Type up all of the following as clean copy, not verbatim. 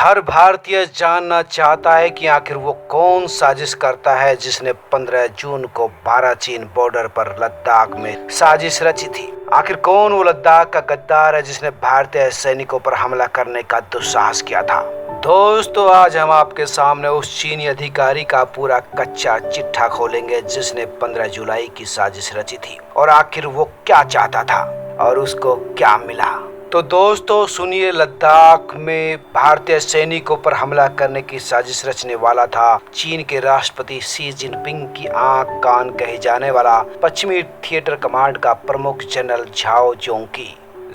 हर भारतीय जानना चाहता है कि आखिर वो कौन साजिश करता है जिसने 15 जून को 12 चीन बॉर्डर पर लद्दाख में साजिश रची थी। आखिर कौन वो लद्दाख का गद्दार है जिसने भारतीय सैनिकों पर हमला करने का दुस्साहस किया था। दोस्तों, आज हम आपके सामने उस चीनी अधिकारी का पूरा कच्चा चिट्ठा खोलेंगे जिसने 15 जुलाई की साजिश रची थी और आखिर वो क्या चाहता था और उसको क्या मिला। तो दोस्तों सुनिए, लद्दाख में भारतीय सैनिकों पर हमला करने की साजिश रचने वाला था चीन के राष्ट्रपति शी जिनपिंग की आंख कान कहे जाने वाला पश्चिमी थिएटर कमांड का प्रमुख जनरल झाओ जोंकी।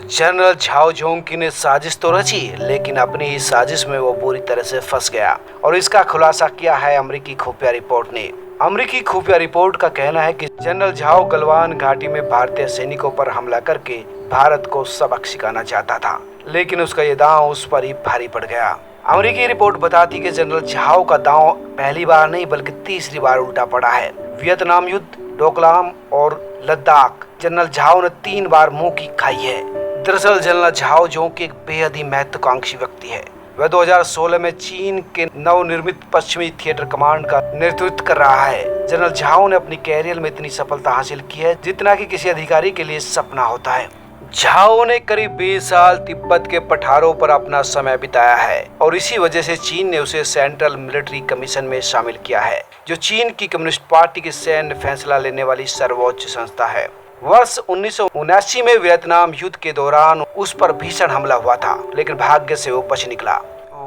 जनरल झाओ जोंकी ने साजिश तो रची, लेकिन अपनी ही साजिश में वो बुरी तरह से फंस गया और इसका खुलासा किया है अमेरिकी खुफिया रिपोर्ट ने। अमेरिकी खुफिया रिपोर्ट का कहना है कि जनरल झाओ गलवान घाटी में भारतीय सैनिकों पर हमला करके भारत को सबक सिखाना चाहता था, लेकिन उसका ये दांव उस पर ही भारी पड़ गया। अमेरिकी रिपोर्ट बताती कि जनरल झाओ का दांव पहली बार नहीं बल्कि तीसरी बार उल्टा पड़ा है। वियतनाम युद्ध, डोकलाम और लद्दाख जनरल झाओ ने 3 बार मुंह की खाई है। दरअसल जनरल झाओ जो कि एक बेहद ही महत्वाकांक्षी व्यक्ति है। वह 2016 में चीन के नवनिर्मित पश्चिमी थिएटर कमांड का नेतृत्व कर रहा है। जनरल झाओ ने अपनी कैरियर में इतनी सफलता हासिल की है जितना कि किसी अधिकारी के लिए सपना होता है। झाओ ने करीब 20 साल तिब्बत के पठारों पर अपना समय बिताया है और इसी वजह से चीन ने उसे सेंट्रल मिलिट्री कमीशन में शामिल किया है, जो चीन की कम्युनिस्ट पार्टी की सैन्य फैसला लेने वाली सर्वोच्च संस्था है। वर्ष 1979 में वियतनाम युद्ध के दौरान उस पर भीषण हमला हुआ था, लेकिन भाग्य से वो बच निकला।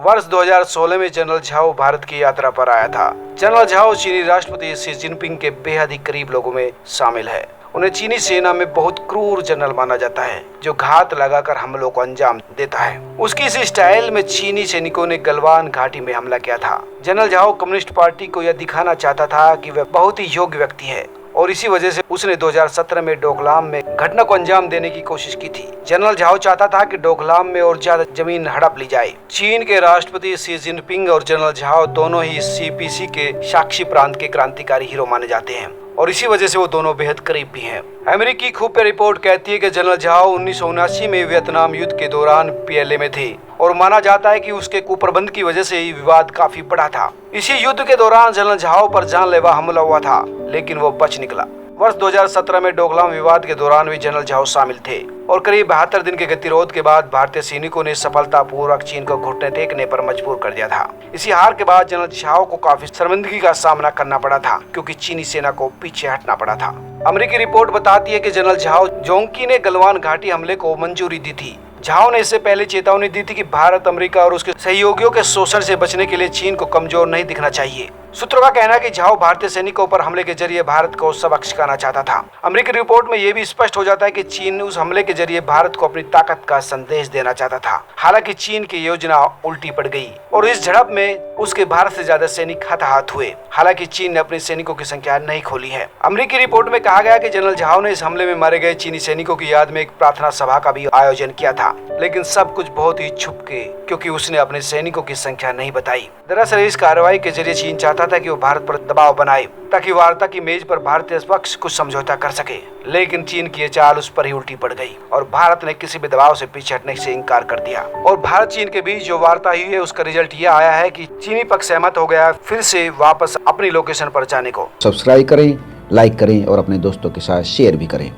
वर्ष 2016 में जनरल झाओ भारत की यात्रा पर आया था। जनरल झाओ चीनी राष्ट्रपति शी जिनपिंग के बेहद ही करीब लोगों में शामिल है। उन्हें चीनी सेना में बहुत क्रूर जनरल माना जाता है, जो घात लगाकर हमलों को अंजाम देता है। उसकी इस स्टाइल में चीनी सैनिकों ने गलवान घाटी में हमला किया था। जनरल झाओ कम्युनिस्ट पार्टी को यह दिखाना चाहता था कि वह बहुत ही योग्य व्यक्ति है और इसी वजह से उसने 2017 में डोकलाम में घटना को अंजाम देने की कोशिश की थी। जनरल झाओ चाहता था कि डोकलाम में और ज्यादा जमीन हड़प ली जाए। चीन के राष्ट्रपति शी जिनपिंग और जनरल झाओ दोनों ही सीपीसी के शाक्षी प्रांत के क्रांतिकारी हीरो माने जाते हैं और इसी वजह से वो दोनों बेहद करीब भी हैं। अमेरिकी खुफिया रिपोर्ट कहती है कि जनरल झाओ 1979 में वियतनाम युद्ध के दौरान पीएलए में थे और माना जाता है कि उसके कुप्रबंध की वजह से ही विवाद काफी बड़ा था। इसी युद्ध के दौरान जनरल झाओ पर जानलेवा हमला हुआ था, लेकिन वो बच निकला। वर्ष 2017 में डोकलाम विवाद के दौरान भी जनरल झाओ शामिल थे और करीब 72 दिन के गतिरोध के बाद भारतीय सैनिकों ने सफलतापूर्वक चीन को घुटने टेकने पर मजबूर कर दिया था। इसी हार के बाद जनरल झाओ को काफी शर्मिंदगी का सामना करना पड़ा था, क्योंकि चीनी सेना को पीछे हटना पड़ा था। अमेरिकी रिपोर्ट बताती है कि जनरल झाओ जोंकी ने गलवान घाटी हमले को मंजूरी दी थी। झाओ ने इससे पहले चेतावनी दी थी कि भारत, अमेरिका और उसके सहयोगियों के शोषण से बचने के लिए चीन को कमजोर नहीं दिखना चाहिए। सूत्रों का कहना है कि झाओ भारतीय सैनिकों पर हमले के जरिए भारत को सबक सिखाना चाहता था। अमेरिकी रिपोर्ट में यह भी स्पष्ट हो जाता है कि चीन उस हमले के जरिए भारत को अपनी ताकत का संदेश देना चाहता था। हालांकि चीन की योजना उल्टी पड़ गई और इस झड़प में उसके भारत से ज्यादा सैनिक हताहत हुए। हालांकि चीन ने अपने सैनिकों की संख्या नहीं खोली है। अमेरिकी रिपोर्ट में कहा गया कि जनरल झाओ ने इस हमले में मारे गए चीनी सैनिकों की याद में एक प्रार्थना सभा का भी आयोजन किया था, लेकिन सब कुछ बहुत ही छुप के, क्योंकि उसने अपने सैनिकों की संख्या नहीं बताई। दरअसल इस कार्रवाई के जरिए चीन चाहता था कि वो भारत पर दबाव बनाए ताकि वार्ता की मेज पर भारतीय पक्ष कुछ समझौता कर सके, लेकिन चीन की ये चाल उस पर ही उल्टी पड़ गई और भारत ने किसी भी दबाव से पीछे हटने से इनकार कर दिया। और भारत चीन के बीच जो वार्ता हुई है उसका रिजल्ट ये आया है कि चीनी पक्ष सहमत हो गया फिर से वापस अपनी लोकेशन पर जाने को। सब्सक्राइब करें, लाइक करें और अपने दोस्तों के साथ शेयर भी करें।